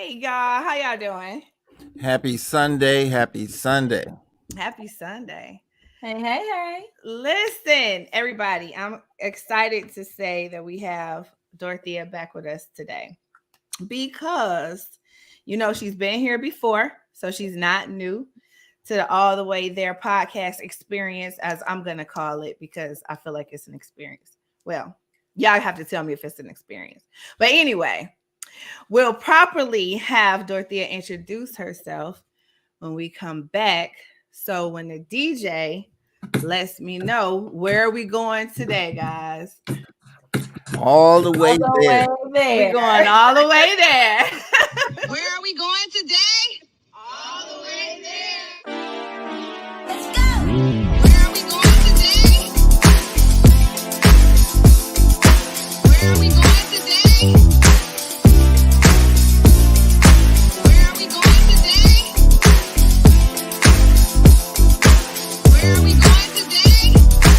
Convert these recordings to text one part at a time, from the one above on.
Hey y'all, how y'all doing? Happy Sunday. Happy Sunday. Happy Sunday. Hey, hey, hey. Listen, everybody, I'm excited to say that we have Dorothea back with us today because she's been here before, so she's not new to the All the Way There podcast experience, as I'm going to call it, because I feel like it's an experience. Well, y'all have to tell me if it's an experience. But anyway, we'll properly have Dorothea introduce herself when we come back. So when the DJ lets me know where are we going today, guys. All the way there. We're going all the way there. Where are we going today? All the way there. Let's go. Where are we going today? Where are we going today? Where are we going today? Where are we going today? Where are we going today? All the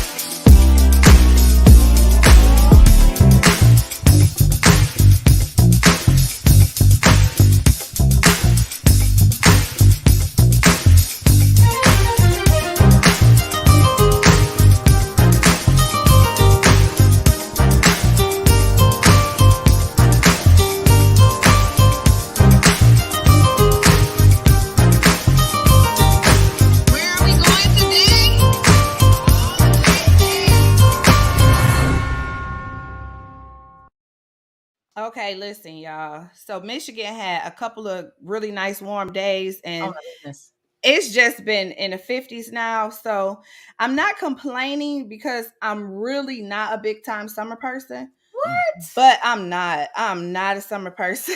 way there. Okay, listen, y'all. So Michigan had a couple of really nice warm days, Oh and my goodness. it's just been in the 50s now. So I'm not complaining because I'm really not a big time summer person. What? But I'm not a summer person.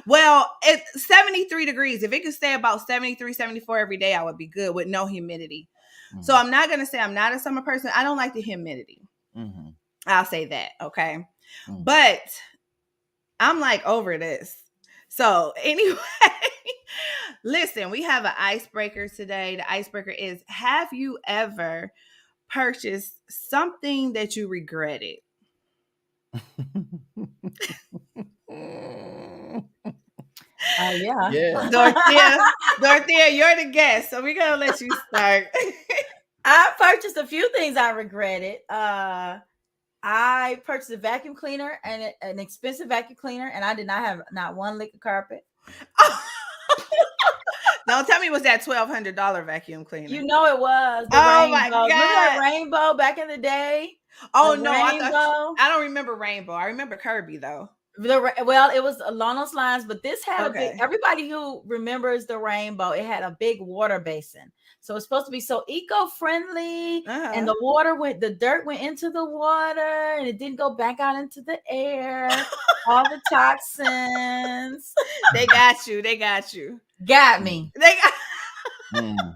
Well, it's 73 degrees. If it could stay about 73, 74 every day, I would be good with no humidity. So I'm not going to say I'm not a summer person. I don't like the humidity. Mm-hmm. I'll say that, okay? Mm. But I'm like over this. So anyway, listen, we have an icebreaker today. The icebreaker is, have you ever purchased something that you regretted? Yeah. Yeah. Dorothea, you're the guest, so we're gonna let you start. I purchased a few things I regretted. I purchased a vacuum cleaner and an expensive vacuum cleaner, and I did not have not one lick of carpet. Don't tell me it was that $1,200 vacuum cleaner. You know it was the Oh rainbow. my Remember that God. rainbow back in the day? Oh The no, rainbow. I don't remember Rainbow. I remember Kirby though. Well, it was along those lines, but this had a Okay. big. Everybody who remembers the rainbow, it had a big water basin, so it's supposed to be so eco-friendly. And the dirt went into the water, and it didn't go back out into the air. All the toxins They got you. They got you. got me. They got. Mm.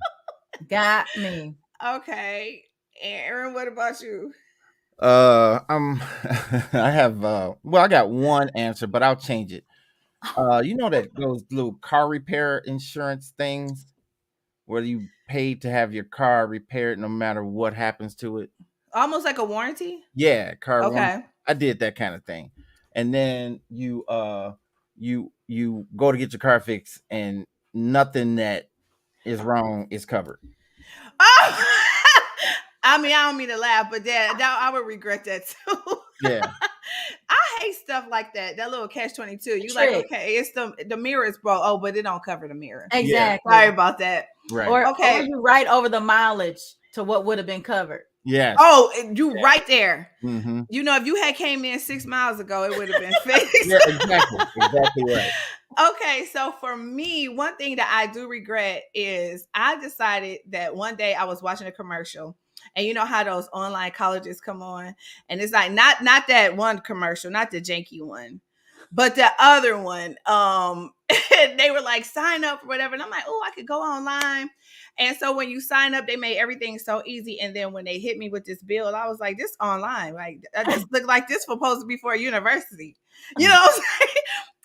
Got me. Okay, Aaron, what about you? I'm I have well, I got one answer, but I'll change it. You know that those little car repair insurance things where you pay to have your car repaired no matter what happens to it? Almost like a warranty. Yeah, car warranty. Okay. I did that kind of thing. And then you go to get your car fixed and nothing that is wrong is covered. Oh, I mean, I don't mean to laugh, but that I would regret that too. Yeah. I hate stuff like that. That little catch-22. You like, Trick. okay, it's the mirror is broke. Oh, but it don't cover the mirror. Exactly. Sorry about that. Right. Or Okay. you write over the mileage to what would have been covered. Yes. Oh, you right there. Mm-hmm. If you had came in 6 miles ago, it would have been fixed. Yeah, exactly right. Okay, so for me, one thing that I do regret is I decided that one day I was watching a commercial, and you know how those online colleges come on, and it's like not that one commercial, not the janky one, but the other one. They were like, sign up or whatever, and I'm like, oh, I could go online. And so when you sign up, they made everything so easy. And then when they hit me with this bill, I was like, this online, like, I just look like this supposed to be for a university. You know what I'm saying?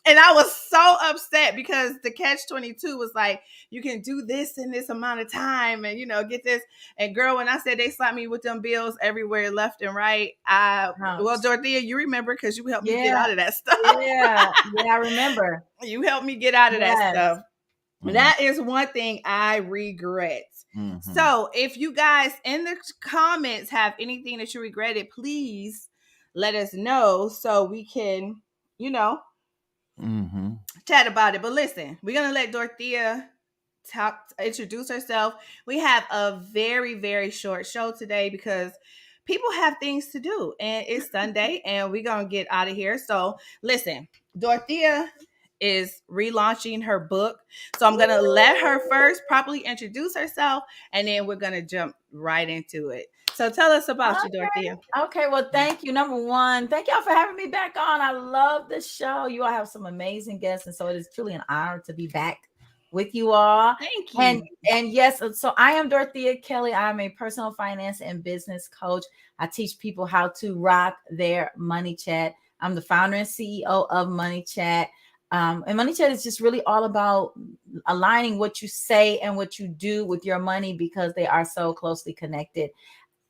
And I was so upset because the catch-22 was like, you can do this in this amount of time and, get this. And girl, when I said they slapped me with them bills everywhere, left and right, well, Dorothea, you remember because you helped me get out of that stuff. Yeah, I remember. You helped me get out of that stuff. Mm-hmm. That is one thing I regret. Mm-hmm. So if you guys in the comments have anything that you regretted, please let us know so we can, chat about it. But listen, we're gonna let Dorothea introduce herself. We have a very, very short show today because people have things to do and it's Sunday and we're gonna get out of here. So listen, Dorothea is relaunching her book, so I'm gonna let her first properly introduce herself and then we're gonna jump right into it. So tell us about you, Dorothea. Okay, well, thank you. Number one, thank y'all for having me back on. I love the show. You all have some amazing guests, and so it is truly an honor to be back with you all. Thank you. And yes, so I am Dorethia Kelly. I'm a personal finance and business coach. I teach people how to rock their money chat. I'm the founder and CEO of Money Chat. And Money Chat is just really all about aligning what you say and what you do with your money because they are so closely connected.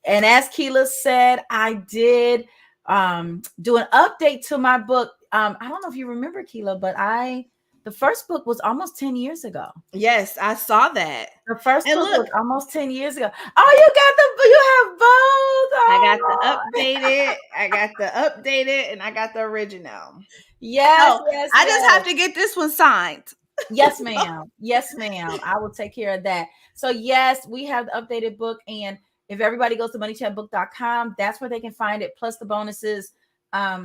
And as Keela said, I did do an update to my book. I don't know if you remember, Keela, but the first book was almost 10 years ago. Yes, I saw that. The first book was almost 10 years ago. Oh, you have both. Oh, I got the updated and I got the original. Yes, I just have to get this one signed. Yes, ma'am. Yes, ma'am. I will take care of that. So yes, we have the updated book, and if everybody goes to moneychatbook.com, that's where they can find it, plus the bonuses.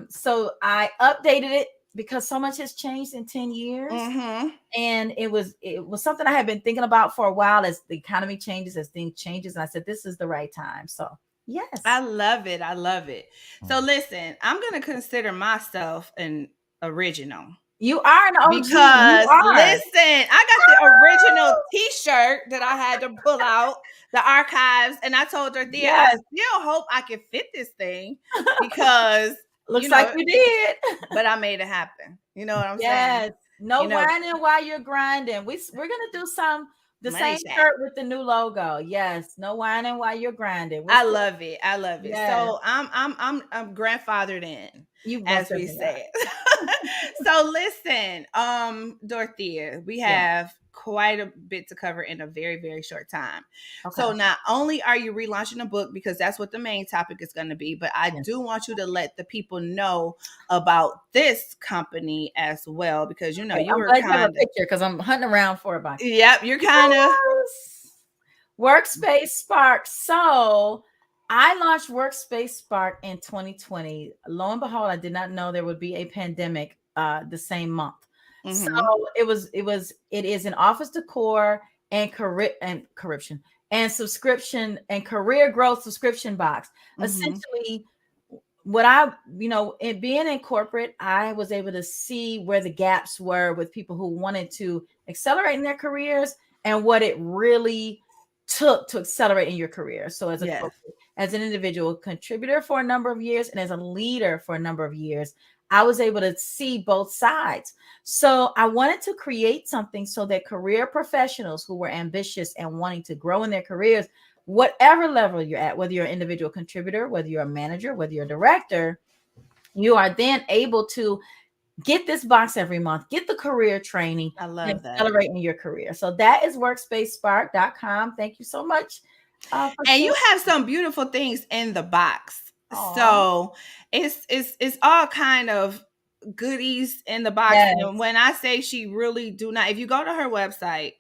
So I updated it because so much has changed in 10 years. Mm-hmm. And it was something I had been thinking about for a while as the economy changes, as things changes. And I said, this is the right time. So yes. I love it. So listen, I'm going to consider myself an original. You are an OG. Because listen, I got the original t-shirt that I had to pull out the archives, and I told Dorethea, I still hope I can fit this thing because looks like you did. But I made it happen. You know what I'm saying? No whining while you're grinding. We're gonna do the same shirt with the new logo. Yes, no whining while you're grinding. I love it. Yes. So I'm grandfathered in. As we say it. So listen, Dorothea, we have quite a bit to cover in a very, very short time. Okay. So not only are you relaunching a book, because that's what the main topic is going to be, but I do want you to let the people know about this company as well, because you were kind of a picture because I'm hunting around for it. Yep, you're kind of Workspace Spark. So I launched Workspace Spark in 2020. Lo and behold, I did not know there would be a pandemic the same month. Mm-hmm. So it is an office decor and corruption and subscription and career growth subscription box. Mm-hmm. Essentially, what in being in corporate, I was able to see where the gaps were with people who wanted to accelerate in their careers and what it really took to accelerate in your career. So as an individual contributor for a number of years and as a leader for a number of years, I was able to see both sides. So I wanted to create something so that career professionals who were ambitious and wanting to grow in their careers, whatever level you're at, whether you're an individual contributor, whether you're a manager, whether you're a director, you are then able to get this box every month, get the career training. I love that. Accelerate in your career. So that is workspacespark.com. Thank you so much. And you have some beautiful things in the box. Aww. So it's all kind of goodies in the box. Yes. And when I say she really do not, if you go to her website,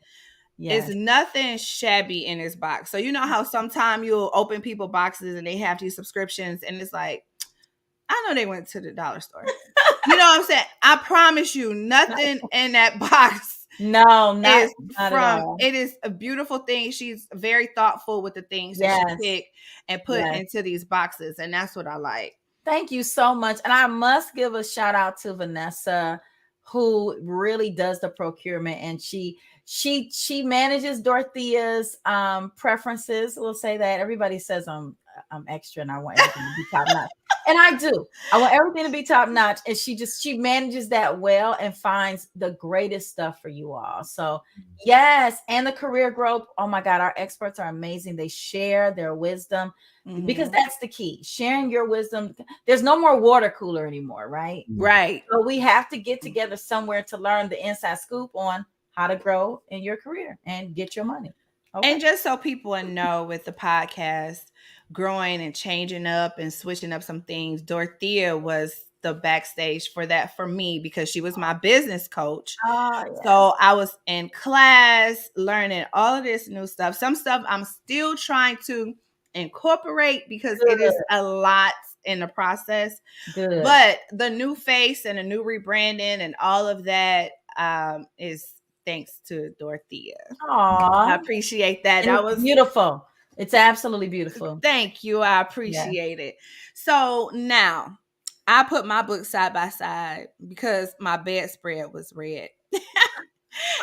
it's nothing shabby in this box. So you know how sometimes you'll open people boxes and they have these subscriptions and it's like, I know they went to the dollar store. You know what I'm saying? I promise you, nothing in that box. No, not at all. It is a beautiful thing. She's very thoughtful with the things that she picked and put into these boxes. And that's what I like. Thank you so much. And I must give a shout out to Vanessa, who really does the procurement. And she manages Dorothea's preferences. We'll say that. Everybody says I'm I'm extra and I want everything to be top notch. And I do. I want everything to be top notch. And she manages that well and finds the greatest stuff for you all. So yes, and the career growth. Oh my God, our experts are amazing. They share their wisdom because that's the key. Sharing your wisdom. There's no more water cooler anymore, right? Right. So we have to get together somewhere to learn the inside scoop on how to grow in your career and get your money. Okay. And just so people know, with the podcast growing and changing up and switching up some things, Dorethia was the backstage for that for me because she was my business coach. Oh, yeah. So I was in class learning all of this new stuff. Some stuff I'm still trying to incorporate because it is a lot in the process. Good. But the new face and the new rebranding and all of that is thanks to Dorethia. Aww. I appreciate that. And That it's was beautiful. It's absolutely beautiful. Thank you. I appreciate it. So now I put my book side by side because my bedspread was red.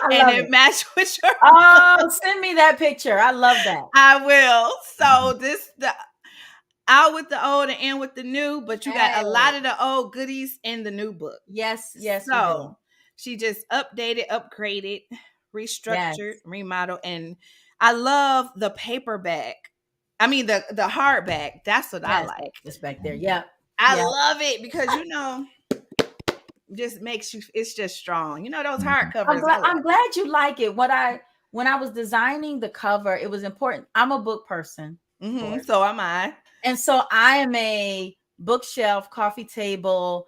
And it matched with your send me that picture. I love that. I will. So the out with the old and in with the new, but you got a lot of the old goodies in the new book. Yes. So she just updated, upgraded, restructured, remodeled, and I love the paperback. I mean the hardback. That's what I like. Just back there. Yeah. I love it because just makes you. It's just strong. Those hardcovers. I'm glad you like it. When I was designing the cover, it was important. I'm a book person. So am I. And so I am a bookshelf, coffee table,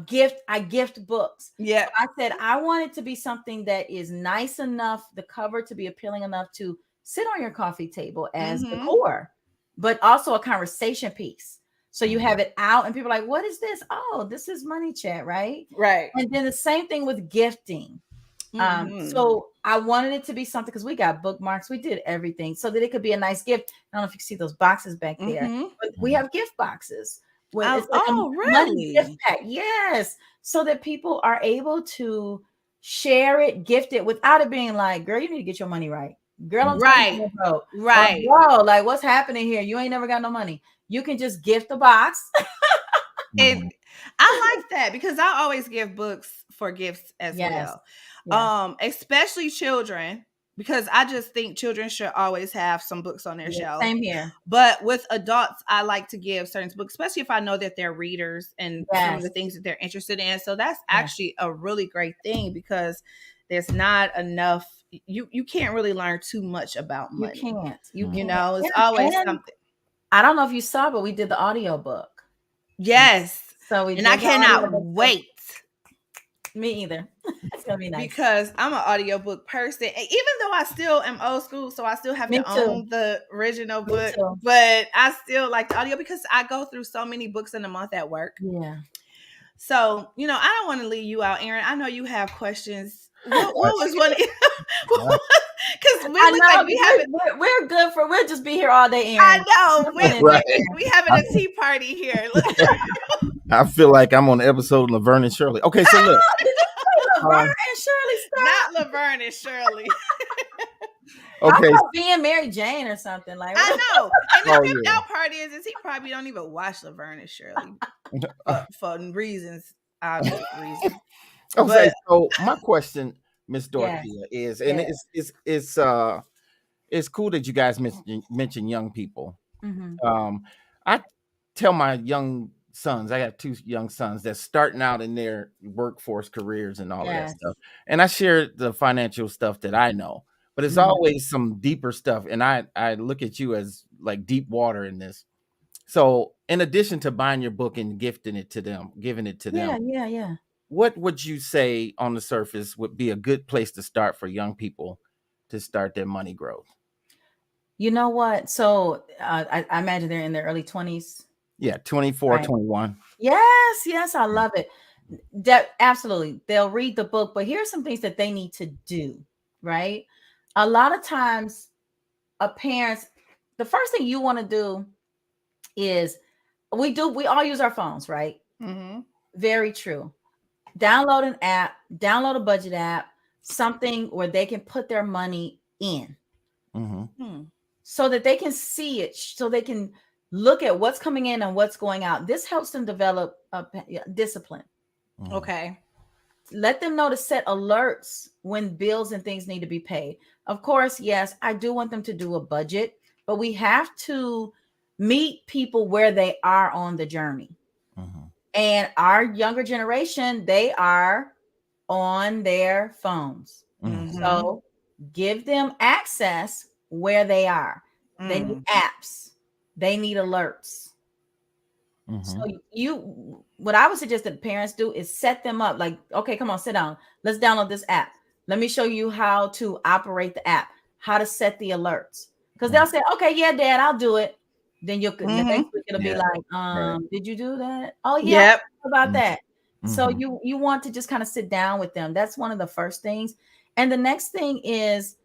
gift. I gift books. Yeah. So I said I want it to be something that is nice enough, the cover to be appealing enough to sit on your coffee table as decor, but also a conversation piece. So you have it out and people are like, what is this? Oh, this is Money Chat, right? Right. And then the same thing with gifting. So I wanted it to be something because we got bookmarks, we did everything so that it could be a nice gift. I don't know if you can see those boxes back there, but we have gift boxes. It's like really? Money gift pack. Yes. So that people are able to share it, gift it without it being like, girl, you need to get your money right. Girl, I'm right. Right. Bro, like what's happening here? You ain't never got no money. You can just gift the box. And I like that because I always give books for gifts as well. Yes. Especially children, because I just think children should always have some books on their shelf. Same here. But with adults, I like to give certain books, especially if I know that they're readers and some of the things that they're interested in. So that's actually a really great thing because there's not enough. You can't really learn too much about money. You can't. It's always something. I don't know if you saw, but we did the audio book. Yes. So and I cannot wait. Me either. It's gonna be nice because I'm an audiobook person. And even though I still am old school, so I still have to own the original book, but I still like the audio because I go through so many books in a month at work. Yeah. So, I don't want to leave you out, Aaron. I know you have questions. What was one? Because we're good for. We'll just be here all day, Aaron. I know. We having a tea party here. I feel like I'm on the episode of Laverne and Shirley. Okay, so look. Laverne and Shirley stuff. Not Laverne and Shirley. Okay. Being Mary Jane or something like that. I know. And the out part is he probably don't even watch Laverne and Shirley for reasons, obvious reasons. Okay, so my question, Miss Dorethia, is, and it's cool that you guys mention young people. I tell my young sons, I got 2 young sons that's starting out in their workforce careers and all that stuff, and I share the financial stuff that I know, but it's always some deeper stuff, and I look at you as like deep water in this. So in addition to buying your book and giving it to them, what would you say on the surface would be a good place to start for young people to start their money growth? You know what? So I imagine they're in their early 20s. Yeah, 24, 21. Yes, I love it. Absolutely. They'll read the book, but here's some things that they need to do, right? A lot of times, parents, the first thing you want to do is we all use our phones, right? Very true. Download an app, download a budget app, something where they can put their money in so that they can see it, so they can look at what's coming in and what's going out. This helps them develop discipline. Okay. Let them know to set alerts when bills and things need to be paid. Of course, yes, I do want them to do a budget, but we have to meet people where they are on the journey. And our younger generation, they are on their phones. So give them access where they are. They need apps. They need alerts. So what I would suggest that parents do is set them up like, okay, come on, sit down. Let's download this app. Let me show you how to operate the app, how to set the alerts. Because they'll say, okay, yeah, Dad, I'll do it. Then the next week it'll be like, did you do that? Oh, yeah, about that. So you want to just kind of sit down with them. That's one of the first things. And the next thing is,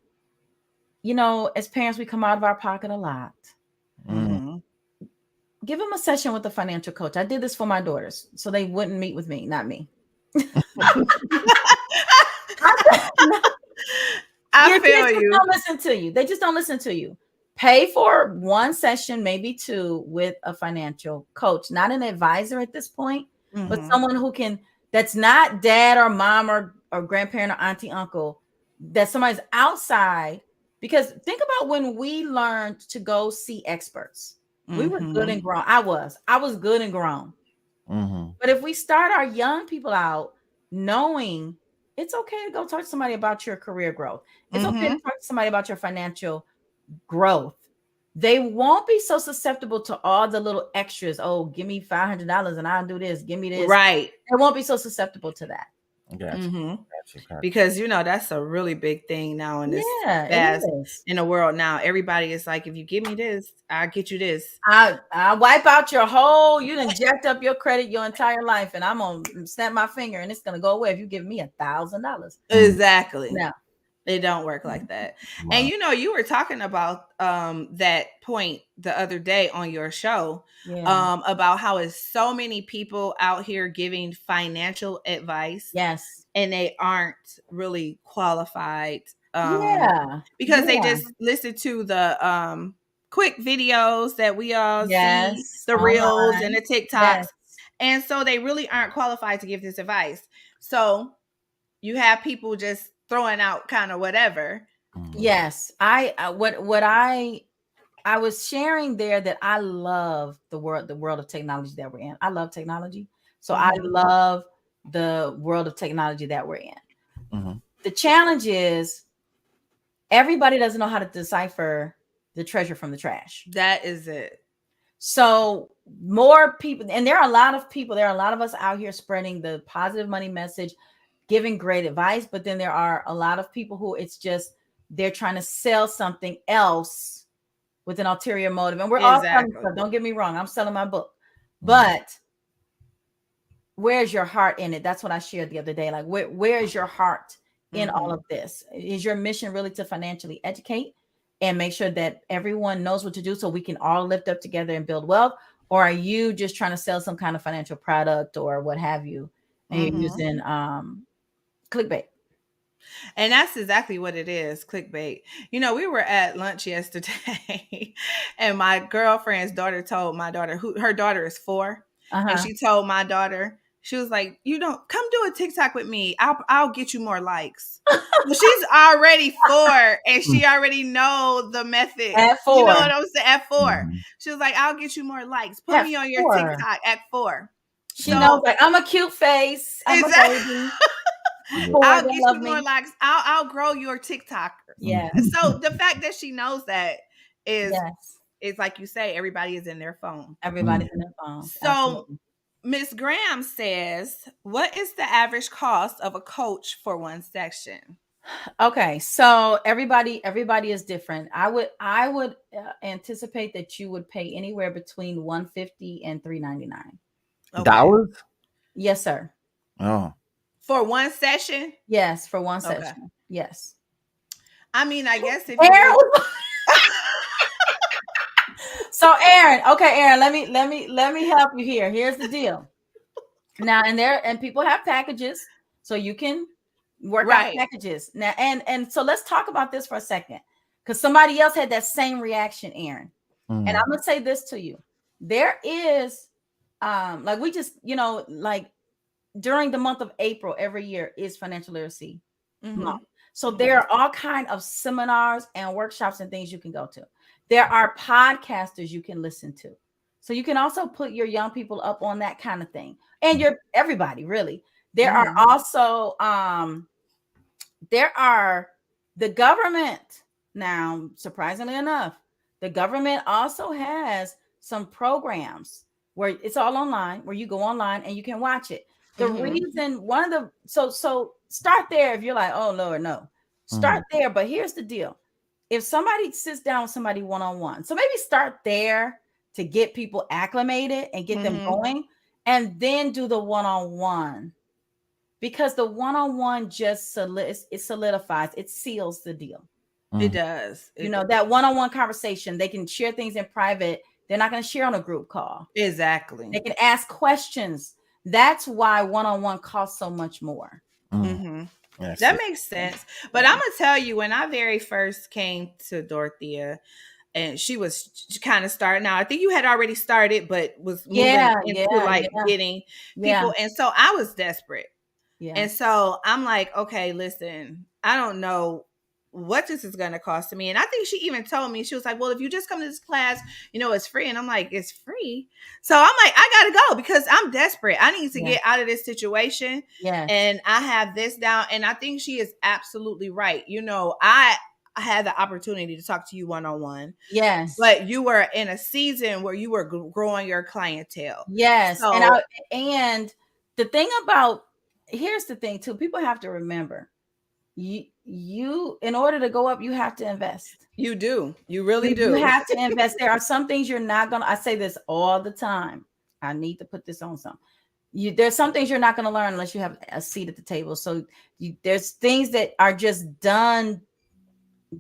you know, as parents, we come out of our pocket a lot. Give them a session with a financial coach. I did this for my daughters so they wouldn't meet with me, not me. I feel you. Don't listen to you. They just don't listen to you. Pay for one session, maybe two, with a financial coach, not an advisor at this point, but someone who that's not dad or mom or grandparent or auntie, uncle, that somebody's outside. Because think about when we learned to go see experts. We were good and grown. I was good and grown. But if we start our young people out knowing it's okay to go talk to somebody about your career growth, it's okay to talk to somebody about your financial growth, they won't be so susceptible to all the little extras. Oh, give me $500 and I'll do this. Give me this. Right. They won't be so susceptible to that. Gotcha. Because you know that's a really big thing now in this fast in the world now. Everybody is like, if you give me this, I'll get you this. I wipe out your whole. You done jacked up your credit your entire life, and I'm gonna snap my finger, and it's gonna go away if you give me $1,000. Exactly. No, it don't work like that. Wow. And you know, you were talking about that point the other day on your show about how it's so many people out here giving financial advice. Yes. And they aren't really qualified. Because they just listen to the quick videos that we all see, the reels and the TikToks. Yes. And so they really aren't qualified to give this advice. So you have people just throwing out kind of whatever. Yes. I was sharing there that I love the world of technology that we're in. I love technology. So I love the world of technology that we're in. The challenge is everybody doesn't know how to decipher the treasure from the trash. That is it. So more people, and there are a lot of us out here spreading the positive money message, giving great advice, but then there are a lot of people who it's just they're trying to sell something else with an ulterior motive. And we're all selling stuff. Don't get me wrong, I'm selling my book. But where's your heart in it? That's what I shared the other day. Like, where is your heart in all of this? Is your mission really to financially educate and make sure that everyone knows what to do so we can all lift up together and build wealth? Or are you just trying to sell some kind of financial product or what have you? And you're using clickbait. And that's exactly what it is, clickbait. You know, we were at lunch yesterday and my girlfriend's daughter told my daughter, her daughter is 4, and she told my daughter, she was like, you don't come do a TikTok with me. I'll get you more likes. Well, she's already 4 and she already know the method. At 4. You know what I'm saying? At 4. She was like, I'll get you more likes. Put me on your TikTok at 4. She knows, like, I'm a cute face. I'm a baby. I'll get you more likes. I'll grow your TikToker. Yeah. So the fact that she knows that is like you say, everybody is in their phone. Everybody's in their phone. So Miss Graham says, what is the average cost of a coach for one session? Okay, so everybody is different. I would anticipate that you would pay anywhere between $150 and $399. Dollars? Yes, sir. Oh. For one session? Yes, for one session. Yes. I mean, I guess if Aaron So Aaron, let me help you here. Here's the deal. Now, and people have packages, so you can work out packages. Now, and so let's talk about this for a second, because somebody else had that same reaction, Aaron. And I'm gonna say this to you. there is like we just, like during the month of April every year is financial literacy month. So there are all kind of seminars and workshops and things you can go to. There are podcasters you can listen to. So you can also put your young people up on that kind of thing. And everybody really. There are also there are the government now, surprisingly enough, the government also has some programs where it's all online, where you go online and you can watch it. The reason, one of the, so start there. If you're like, oh Lord, no, start there. But here's the deal. If somebody sits down with somebody one-on-one, so maybe start there to get people acclimated and get them going, and then do the one-on-one, because the one-on-one just it solidifies, it seals the deal. It does. That one-on-one conversation, they can share things in private. They're not going to share on a group call. Exactly. They can ask questions. That's why one-on-one costs so much more. That makes sense. But I'm gonna tell you, when I very first came to Dorethia, and she was kind of starting out. I think you had already started, but was moving into getting people. And so I was desperate. Yeah. And so I'm like, okay, listen, I don't know what this is going to cost to me. And I think she even told me, she was like, well, if you just come to this class, it's free. And I'm like, it's free. So I'm like, I got to go because I'm desperate. I need to get out of this situation. Yeah. And I have this down. And I think she is absolutely right. I had the opportunity to talk to you one-on-one. Yes. But you were in a season where you were growing your clientele. Yes. So, and the thing about, here's the thing too, people have to remember, you in order to go up, you have to invest. You do. You really do. You have to invest. There are some things you're not going to, I say this all the time. I need to put this on some. There's some things you're not going to learn unless you have a seat at the table. So there's things that are just done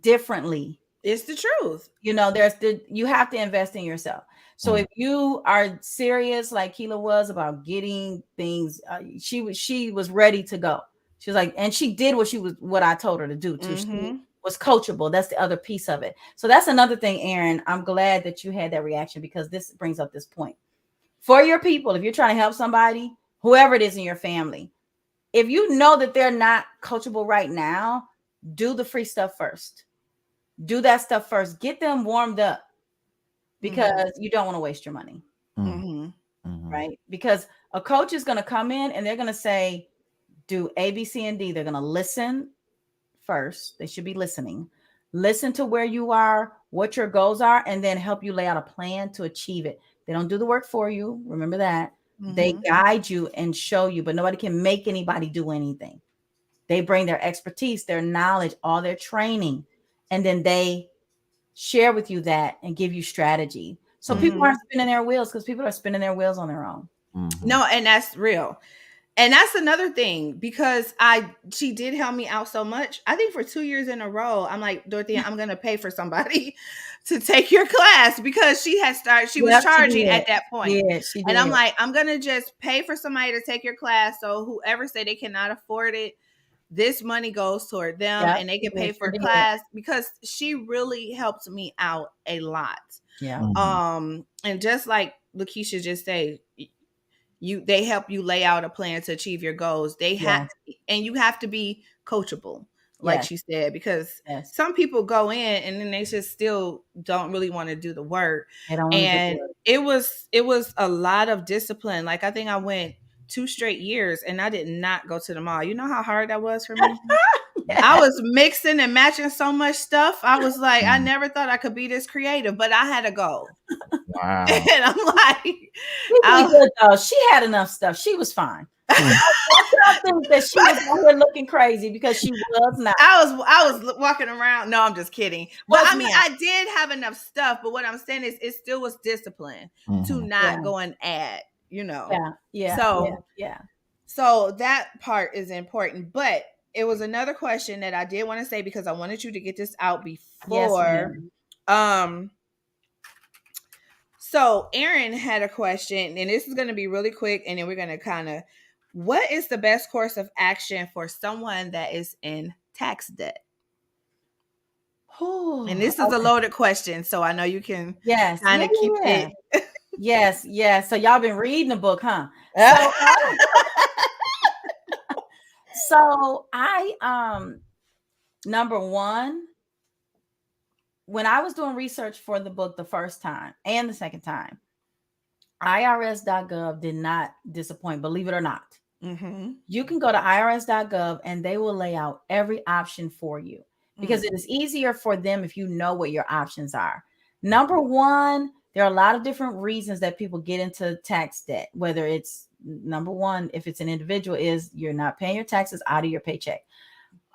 differently. It's the truth. You have to invest in yourself. So if you are serious, like Keela was, about getting things, she was ready to go. She was like, and she did what I told her to do too. She was coachable. That's the other piece of it. So that's another thing, Aaron. I'm glad that you had that reaction, because this brings up this point for your people. If you're trying to help somebody, whoever it is in your family, if you know that they're not coachable right now, do the free stuff first. Do that stuff first. Get them warmed up, because you don't want to waste your money. Right? Because a coach is going to come in and they're going to say, do A, B, C, and D. They're going to listen first. They should be listening. Listen to where you are, what your goals are, and then help you lay out a plan to achieve it. They don't do the work for you. Remember that. They guide you and show you, but nobody can make anybody do anything. They bring their expertise, their knowledge, all their training, and then they share with you that and give you strategy. So people aren't spinning their wheels, because people are spinning their wheels on their own. No, and that's real. And that's another thing, because she did help me out so much. I think for 2 years in a row, I'm like, Dorethia, I'm going to pay for somebody to take your class, because she had started, she was charging at that point. Yeah, she did. And I'm like, I'm going to just pay for somebody to take your class. So whoever say they cannot afford it, this money goes toward them, and they can pay for class, because she really helped me out a lot. Yeah. And just like Lakeisha just said, they help you lay out a plan to achieve your goals. They have, and you have to be coachable, like she said, because some people go in and then they just still don't really want to do the work. And it was a lot of discipline. Like, I think I went 2 straight years and I did not go to the mall. You know how hard that was for me? I was mixing and matching so much stuff. I was like, I never thought I could be this creative, but I had a goal. Wow. And I'm like, she had enough stuff. She was fine. I think that she was out here looking crazy, because she was not. I was walking around. No, I'm just kidding. Well, I mean, I did have enough stuff, but what I'm saying is, it still was discipline to not go and add. So that part is important. But it was another question that I did want to say, because I wanted you to get this out before. So Aaron had a question, and this is going to be really quick, and then we're going to what is the best course of action for someone that is in tax debt? And this is a loaded question, so I know you can kind of keep it. Yes. So y'all been reading the book, huh? So I number one, when I was doing research for the book the first time and the second time, irs.gov did not disappoint, believe it or not. Mm-hmm. You can go to irs.gov and they will lay out every option for you because it is easier for them if you know what your options are. Number one, there are a lot of different reasons that people get into tax debt, whether it's number one, if it's an individual, is you're not paying your taxes out of your paycheck.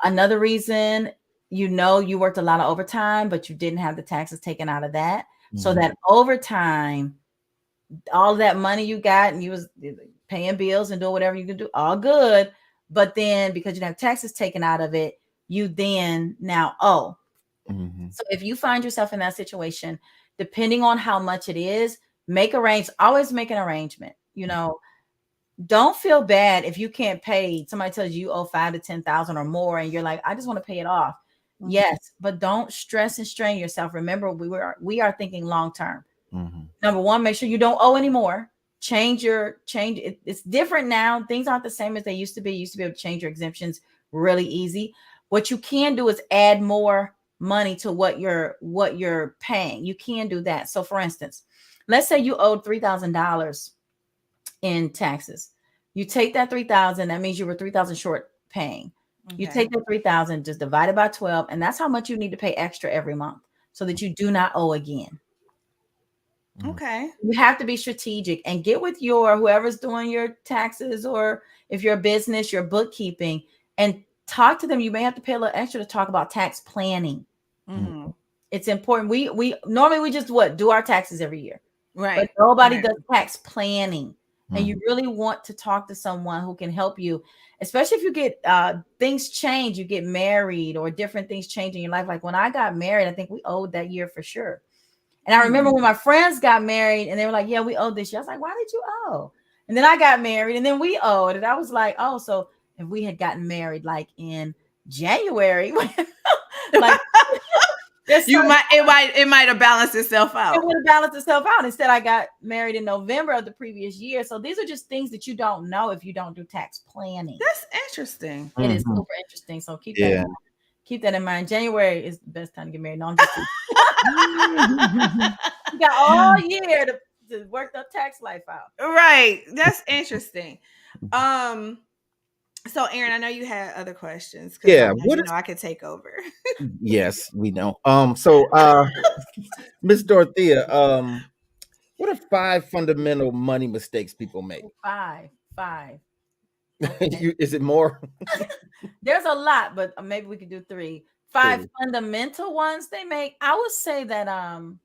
Another reason, you worked a lot of overtime, but you didn't have the taxes taken out of that. So that overtime, all that money you got and you was paying bills and doing whatever you can do, all good. But then because you have taxes taken out of it, you then now owe. So if you find yourself in that situation, depending on how much it is, always make an arrangement. Don't feel bad if you can't pay. Somebody tells you owe 5,000 to 10,000 or more, and you're like, I just want to pay it off. Yes, but don't stress and strain yourself. Remember, we are thinking long term. Number one, make sure you don't owe anymore. Change it. It's different now. Things aren't the same as they used to be. You used to be able to change your exemptions really easy. What you can do is add more money to what you're paying. You can do that. So for instance, let's say you owed $3,000 in taxes. You take that 3,000, that means you were 3,000 short paying. You take that 3,000, just divide it by 12, and that's how much you need to pay extra every month so that you do not owe again. Okay. You have to be strategic and get with whoever's doing your taxes, or if you're a business, your bookkeeping, and talk to them. You may have to pay a little extra to talk about tax planning. It's important. We normally just do our taxes every year, right? But nobody does tax planning, and you really want to talk to someone who can help you, especially if you get things change, you get married, or different things change in your life. Like when I got married, I think we owed that year for sure. And I remember when my friends got married and they were like, yeah, we owe this year. I was like, why did you owe? And then I got married and then we owed. And I was like, oh, so if we had gotten married like in January, like it might have balanced itself out. It would have balanced itself out. Instead, I got married in November of the previous year. So these are just things that you don't know if you don't do tax planning. That's interesting. It is super interesting. So keep that in mind. Keep that in mind. January is the best time to get married. No, I'm just you got all year to work the tax life out. Right. That's interesting. So Aaron, I know you had other questions. Yeah, I could take over. Yes, we know. So Miss Dorothea, what are 5 fundamental money mistakes people make? 5. Is it more? There's a lot, but maybe we could do 3. 5 fundamental ones they make. I would say that I'm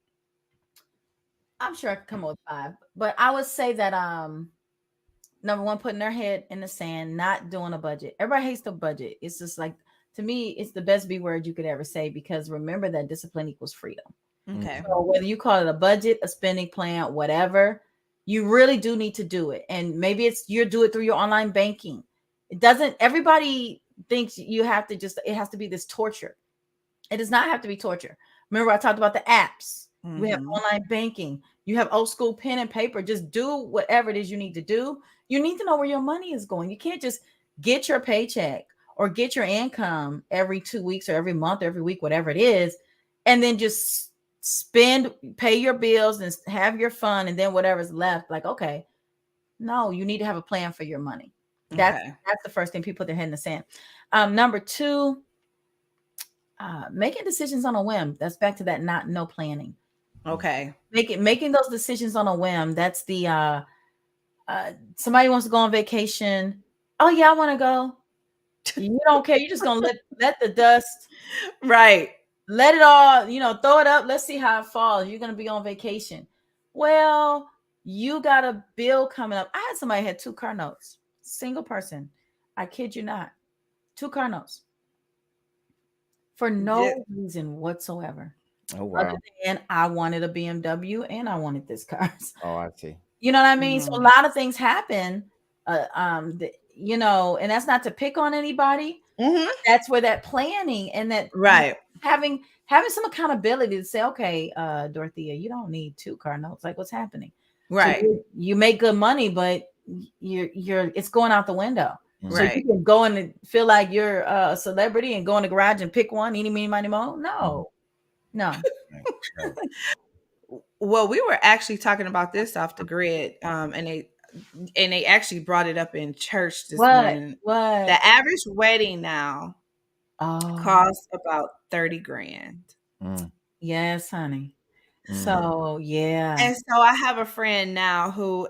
sure I could come up with 5, but I would say that number one, putting their head in the sand, not doing a budget. Everybody hates the budget. It's just like, to me, it's the best B word you could ever say, because remember that discipline equals freedom. Okay. So whether you call it a budget, a spending plan, whatever, you really do need to do it. And maybe you do it through your online banking. Everybody thinks you have to it has to be this torture. It does not have to be torture. Remember I talked about the apps. We have online banking. You have old school pen and paper. Just do whatever it is you need to do. You need to know where your money is going. You can't just get your paycheck or get your income every 2 weeks or every month or every week, whatever it is, and then just pay your bills and have your fun, and then whatever's left, like, okay, no, you need to have a plan for your money. That's the first thing. People put their head in the sand. Number 2, making decisions on a whim. That's back to that no planning. Okay. Making those decisions on a whim. That's the somebody wants to go on vacation. Oh yeah, I want to go. You don't care. You're just gonna let the dust, right? Let it all, throw it up. Let's see how it falls. You're gonna be on vacation. Well, you got a bill coming up. I had somebody had 2 car notes. Single person. I kid you not. 2 car notes. For no reason whatsoever. Oh wow. Other than I wanted a BMW and I wanted this car. Oh, I see. You know what I mean? So a lot of things happen. And that's not to pick on anybody. That's where that planning and that having some accountability to say, okay, Dorothea, you don't need 2 car notes. Like, what's happening? Right. So you make good money, but you're it's going out the window. So Right. you can go in and feel like you're a celebrity and go in the garage and pick one, eeny, meeny, miny, mo. No. Well, we were actually talking about this off the grid, and they actually brought it up in church this morning. What? The average wedding now costs about 30 grand. Yes, honey. So yeah. And so I have a friend now who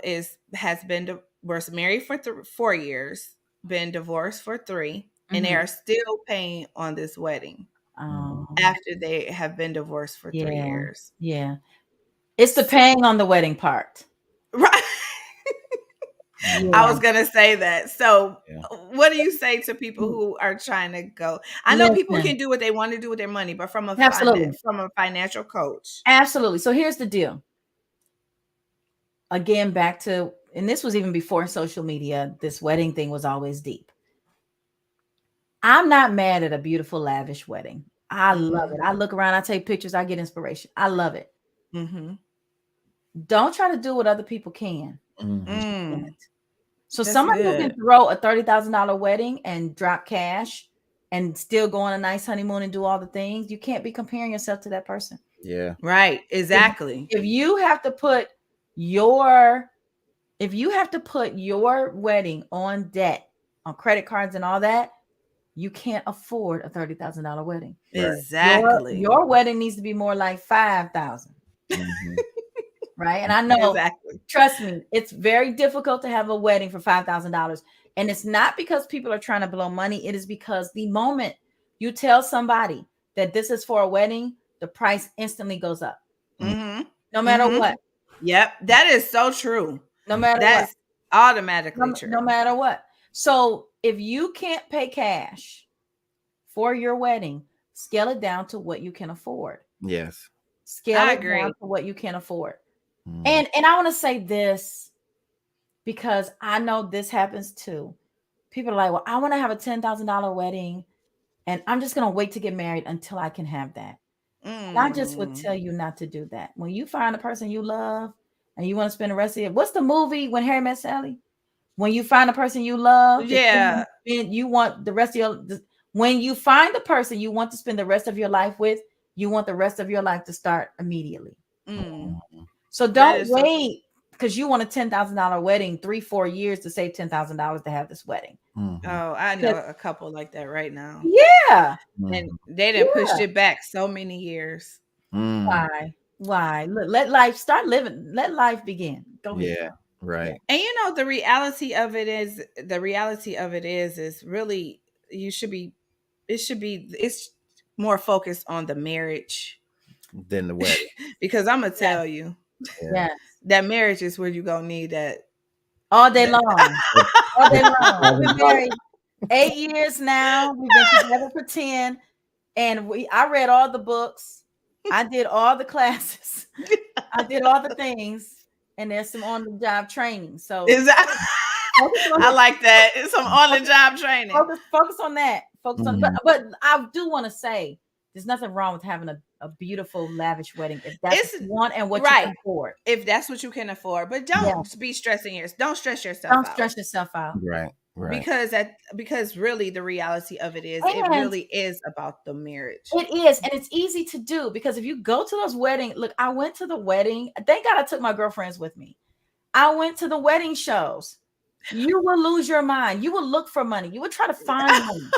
was married for 4 years, been divorced for 3, and they are still paying on this wedding after they have been divorced for 3 years. Yeah. It's the paying on the wedding part. Right. Yeah. I was gonna say that. So what do you say to people who are trying to go? I know people can do what they want to do with their money, but from a financial coach. Absolutely. So here's the deal. Again, back to, and this was even before social media, this wedding thing was always deep. I'm not mad at a beautiful, lavish wedding. I love it. I look around, I take pictures, I get inspiration. I love it. Don't try to do what other people can. So somebody who can throw a $30,000 wedding and drop cash and still go on a nice honeymoon and do all the things, you can't be comparing yourself to that person. Yeah. Right. Exactly. If you have to put your wedding on debt, on credit cards and all that, you can't afford a $30,000 wedding. Exactly. Your wedding needs to be more like $5,000. Right. And I know, trust me, it's very difficult to have a wedding for $5,000. And it's not because people are trying to blow money. It is because the moment you tell somebody that this is for a wedding, the price instantly goes up. No matter what. Yep. That is so true. No matter That's what. Automatically true. No matter what. So if you can't pay cash for your wedding, scale it down to what you can afford. Yes. Scale it down to what you can afford. And I want to say this because I know this happens too. People are like, well, I want to have a $10,000 wedding and I'm just going to wait to get married until I can have that. I just would tell you not to do that. When you find a person you love and you want to spend the rest of it. What's the movie When Harry Met Sally? When you find a person you love, you want the rest of when you find the person you want to spend the rest of your life with, you want the rest of your life to start immediately. So don't wait because you want a $10,000 wedding 3-4 years to save $10,000 to have this wedding. Oh, I know a couple like that right now. Yeah. And they didn't push it back so many years. Why? Let life start living. Let life begin. Go ahead. Yeah. Right. And you know, the reality of it is really it's more focused on the marriage than the wedding. Because I'm gonna tell you that marriage is where you gonna need that all day long. All day long. We've been married 8 years now. We've been together for 10. And I read all the books. I did all the classes. I did all the things. And there's some on-the-job training. So I like that. It's some on-the-job training. Focus on that. Focus on but I do want to say there's nothing wrong with having a beautiful, lavish wedding if that's what you want and what you can afford. If that's what you can afford, but don't be stressing yourself. Don't stress yourself. Don't stress yourself out. Right. Because really the reality of it is it really is about the marriage. It is, and it's easy to do because if you go to those weddings, look, I went to the wedding. Thank God I took my girlfriends with me. I went to the wedding shows. You will lose your mind. You will look for money. You will try to find money.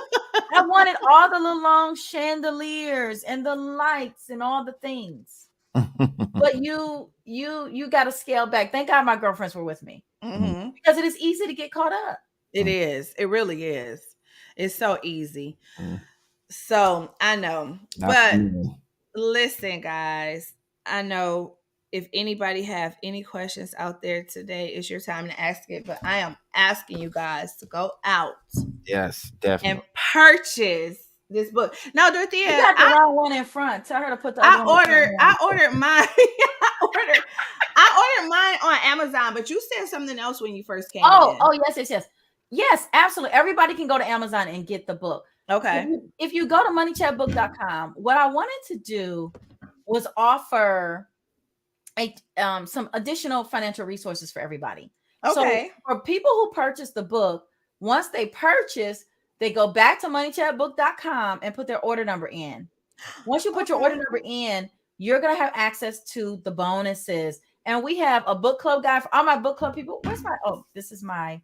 I wanted all the little long chandeliers and the lights and all the things. But you got to scale back. Thank God my girlfriends were with me because it is easy to get caught up. It is. It really is. It's so easy. So I know. Listen, guys, I know if anybody have any questions out there today, it's your time to ask it. But I am asking you guys to go out. Yes, definitely. And purchase this book. Now, Dorethia, you got the wrong one in front. Tell her to put the I ordered mine. I ordered mine on Amazon, but you said something else when you first came in. Oh, yes, absolutely. Everybody can go to Amazon and get the book. Okay. If you go to moneychatbook.com, what I wanted to do was offer, some additional financial resources for everybody. Okay. So for people who purchase the book, once they purchase, they go back to moneychatbook.com and put their order number in. Once you put your order number in, you're going to have access to the bonuses. And we have a book club guide for all my book club people. This is my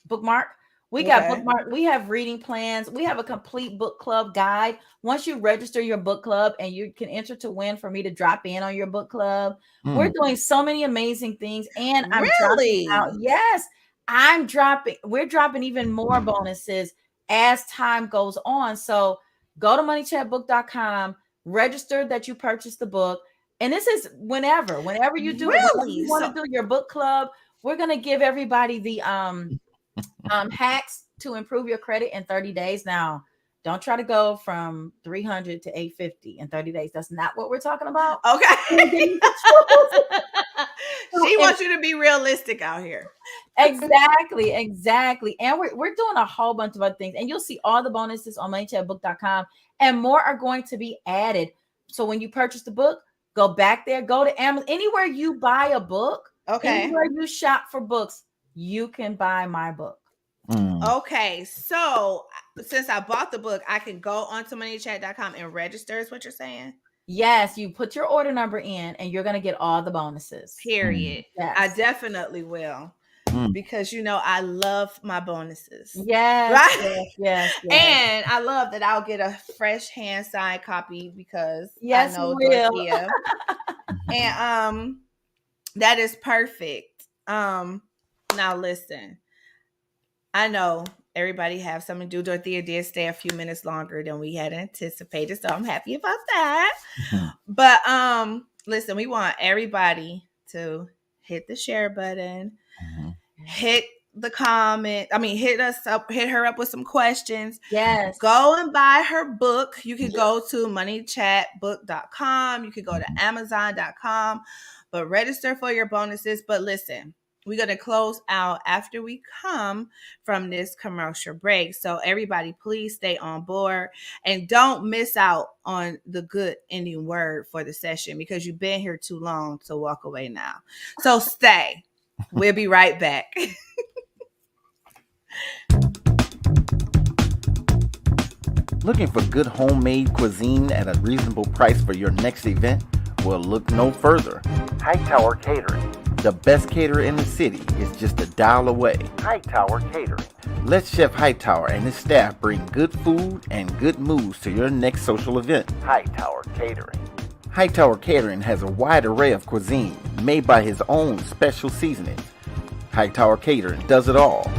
bookmark. We got bookmark. We have reading plans. We have a complete book club guide. Once you register your book club and you can enter to win for me to drop in on your book club. We're doing so many amazing things. And I'm dropping out. Yes, we're dropping even more bonuses as time goes on. So go to moneychatbook.com, register that you purchased the book. And this is whenever you do whenever you want to do your book club, we're going to give everybody the hacks to improve your credit in 30 days. Now, don't try to go from 300 to 850 in 30 days. That's not what we're talking about. Okay. She wants you to be realistic out here. Exactly. And we're doing a whole bunch of other things. And you'll see all the bonuses on moneychatbook.com, and more are going to be added. So when you purchase the book, go back there, go to Amazon, anywhere you buy a book, anywhere you shop for books, you can buy my book. Okay, so since I bought the book, I can go onto moneychat.com and register, is what you're saying? Yes, you put your order number in and you're going to get all the bonuses. Period. Yes. I definitely will, because I love my bonuses. Yes, right? Yes. And I love that I'll get a fresh hand signed copy because I know Dorethia. And that is perfect. Now listen. I know everybody have something to do. Dorethia did stay a few minutes longer than we had anticipated, so I'm happy about that. But listen, we want everybody to hit the share button, hit the comment. Hit her up with some questions. Yes. Go and buy her book. You can go to moneychatbook.com. You can go to amazon.com, but register for your bonuses. But listen, we're going to close out after we come from this commercial break. So everybody, please stay on board and don't miss out on the good ending word for the session, because you've been here too long to walk away now. So stay. We'll be right back. Looking for good homemade cuisine at a reasonable price for your next event? Well, look no further. Hightower Catering. The best caterer in the city is just a dial away. Hightower Catering. Let Chef Hightower and his staff bring good food and good mood to your next social event. Hightower Catering. Hightower Catering has a wide array of cuisine made by his own special seasonings. Hightower Catering does it all.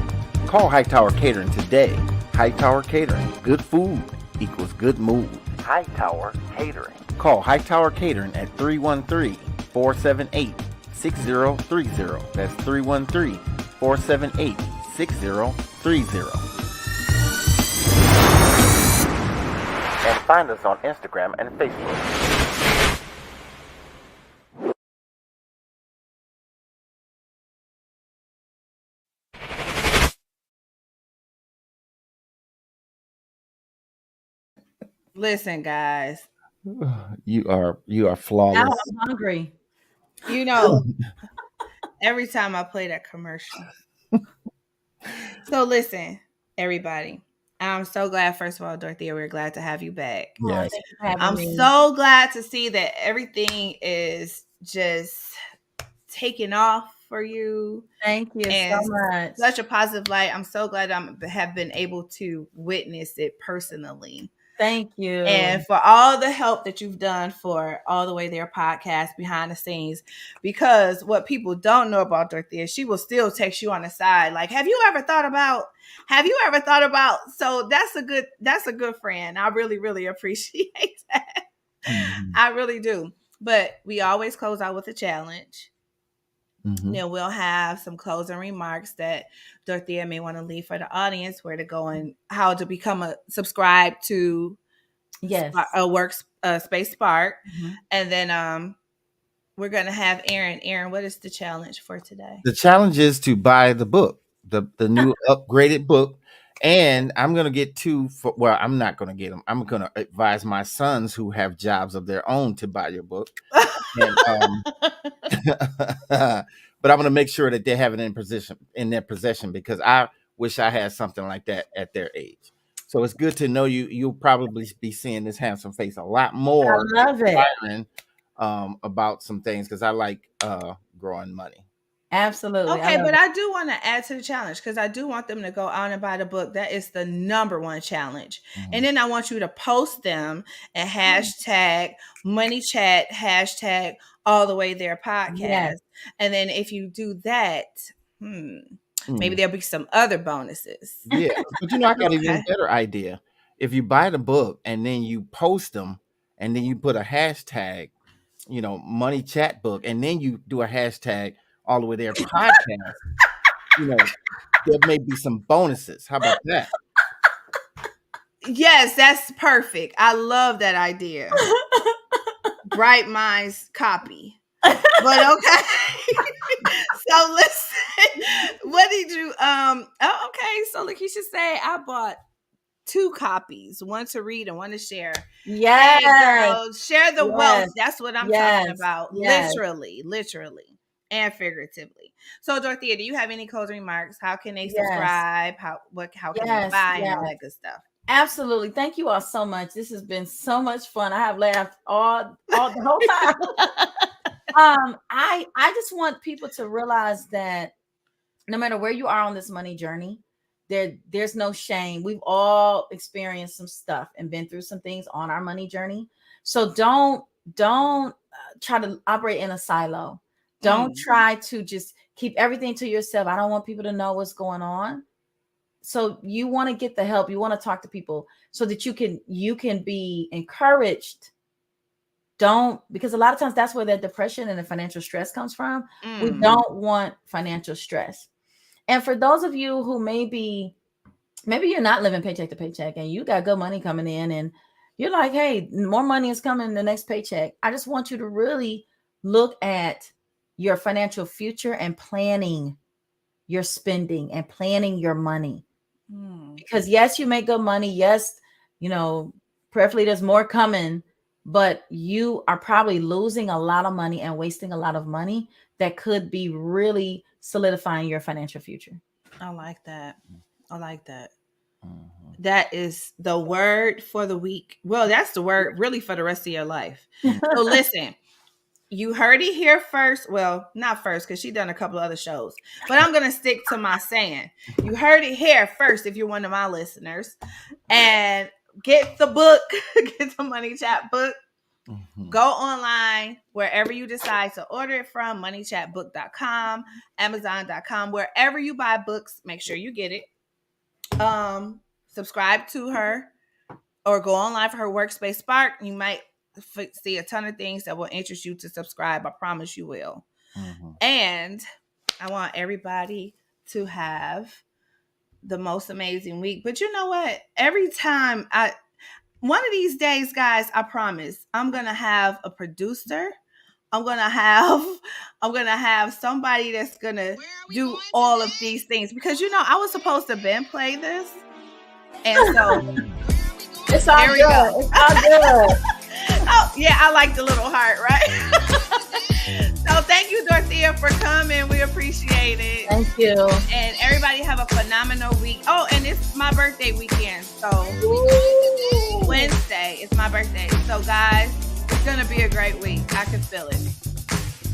Call Hightower Catering today. Hightower Catering. Good food equals good mood. Hightower Catering. Call Hightower Catering at 313-478-6030. That's 313-478-6030. And find us on Instagram and Facebook. Listen, guys. You are flawless. Now I'm hungry. Every time I play that commercial. So listen, everybody. I'm so glad, first of all, Dorethia, we're glad to have you back. Yes. I'm so glad to see that everything is just taking off for you. Thank you so much. Such a positive light. I'm so glad I have been able to witness it personally. Thank you. And for all the help that you've done for All the Way There podcast behind the scenes, because what people don't know about Dorethia, she will still text you on the side. Like, have you ever thought about, so that's a good friend. I really, really appreciate that. I really do. But we always close out with a challenge. Then we'll have some closing remarks that Dorethia may want to leave for the audience, where to go and how to become subscribe to Workspace Spark. And then we're going to have Aaron. Aaron, what is the challenge for today? The challenge is to buy the book, the new upgraded book. And I'm gonna get two. Well, I'm not gonna get them. I'm gonna advise my sons who have jobs of their own to buy your book. And, but I'm gonna make sure that they have it in their possession because I wish I had something like that at their age. So it's good to know you. You'll probably be seeing this handsome face a lot more. I love it. About some things because I like growing money. Absolutely. Okay, but I do want to add to the challenge because I do want them to go out and buy the book. That is the number one challenge. And then I want you to post them and hashtag money chat, hashtag all the way there podcast. Yes. And then if you do that, maybe there'll be some other bonuses. Yeah, but I got an even better idea. If you buy the book and then you post them and then you put a hashtag, money chat book, and then you do a hashtag all the way there podcast, there may be some bonuses. How about that? Yes, that's perfect. I love that idea. Bright minds copy. But okay. So listen, what did you okay, so Lakeisha say I bought 2 copies, one to read and one to share. Yes. Hey, girls, share the wealth. That's what I'm talking about. Yes. Literally and figuratively. So Dorethia, do you have any closing remarks? How can they subscribe? How can they buy and all that good stuff? Absolutely. Thank you all so much. This has been so much fun. I have laughed all the whole time. I just want people to realize that no matter where you are on this money journey, there's no shame. We've all experienced some stuff and been through some things on our money journey. So don't try to operate in a silo. Don't try to just keep everything to yourself. I don't want people to know what's going on. So you want to get the help. You want to talk to people so that you can be encouraged. Because a lot of times that's where that depression and the financial stress comes from. We don't want financial stress. And for those of you who maybe you're not living paycheck to paycheck and you got good money coming in and you're like, hey, more money is coming the next paycheck. I just want you to really look at your financial future and planning your spending and planning your money. Because yes, you make good money. Yes, prayerfully there's more coming, but you are probably losing a lot of money and wasting a lot of money that could be really solidifying your financial future. I like that. That is the word for the week. Well, that's the word really for the rest of your life. So listen, you heard it here first. Well, not first, because she done a couple of other shows, but I'm going to stick to my saying. You heard it here first if you're one of my listeners. And get the book, get the Money Chat book. Go online, wherever you decide to order it from, moneychatbook.com, amazon.com, wherever you buy books, make sure you get it. Subscribe to her or go online for her Workspace Spark. You might see a ton of things that will interest you to subscribe. I promise you will. And I want everybody to have the most amazing week. But you know what? Every time one of these days, guys, I promise I'm going to have a producer. I'm going to have somebody that's going to do all of these things because, I was supposed to play this. And so it's all good. It's all good. Oh, yeah, I like the little heart, right? So thank you, Dorethia, for coming. We appreciate it. Thank you. And everybody have a phenomenal week. Oh, and it's my birthday weekend. So Wednesday is my birthday. So guys, it's going to be a great week. I can feel it.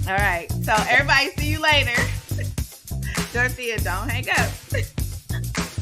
All right. So everybody, see you later. Dorethia, don't hang up.